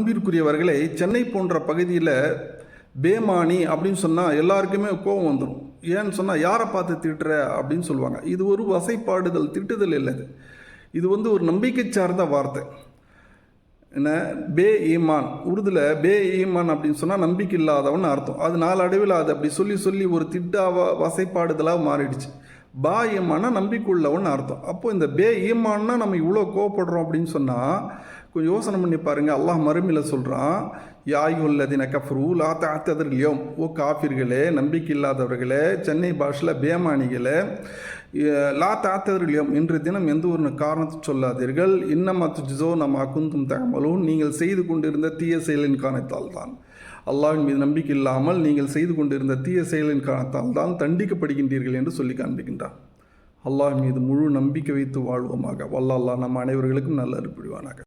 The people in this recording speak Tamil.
அன்பிற்குரியவர்களே, சென்னை போன்ற பகுதியில் பேமானி அப்படின்னு சொன்னால் எல்லாருக்குமே கோபம் வந்துடும். ஏன்னு சொன்னால் யாரை பார்த்து திட்டுற அப்படின்னு சொல்லுவாங்க. இது ஒரு வசைப்பாடுதல், திட்டுதல் இல்லை. இது ஒரு நம்பிக்கை சார்ந்த வார்த்தை. என்ன, பே ஈமான், உருதுல பே ஈமான் அப்படின்னு சொன்னால் நம்பிக்கை இல்லாதவன் அர்த்தம். அது நாளடைவில் அது அப்படி சொல்லி சொல்லி ஒரு வசைப்பாடுதலாக மாறிடுச்சு. பா ஈமானா நம்பிக்கை உள்ளவன் அர்த்தம். அப்போது இந்த பே ஈமான்னா நம்ம இவ்வளோ கோவப்படுறோம் அப்படின்னு சொன்னால் கொஞ்சம் யோசனை பண்ணி பாருங்கள். அல்லாஹ் மறுமையில் சொல்கிறான், யாயுல்லதின கஃப்ரு லா தஅதர்லியோம், ஓ காஃபிர்களே, நம்பிக்கை இல்லாதவர்களே, சென்னை பாஷையில் பேமானிகளே, லா தஅதர்லியோம், இன்று தினம் எந்த ஒரு காரணத்தை சொல்லாதீர்கள், இன்னமா துஜ்ஸோ நம்ம குந்தும் தஅமலூன், நீங்கள் செய்து கொண்டிருந்த தீய செயலின் காரணத்தால் தான், அல்லாஹ்வின் மீது நம்பிக்கை இல்லாமல் நீங்கள் செய்து கொண்டிருந்த தீய செயலின் காரணத்தால் தான் தண்டிக்கப்படுகின்றீர்கள் என்று சொல்லி காண்பிக்கின்றான். அல்லாஹ் மீது முழு நம்பிக்கை வைத்து வாழ்வோமாக. வல்ல அல்லாஹ் நம் அனைவர்களுக்கும் நல்ல அருள் புரிவானாக.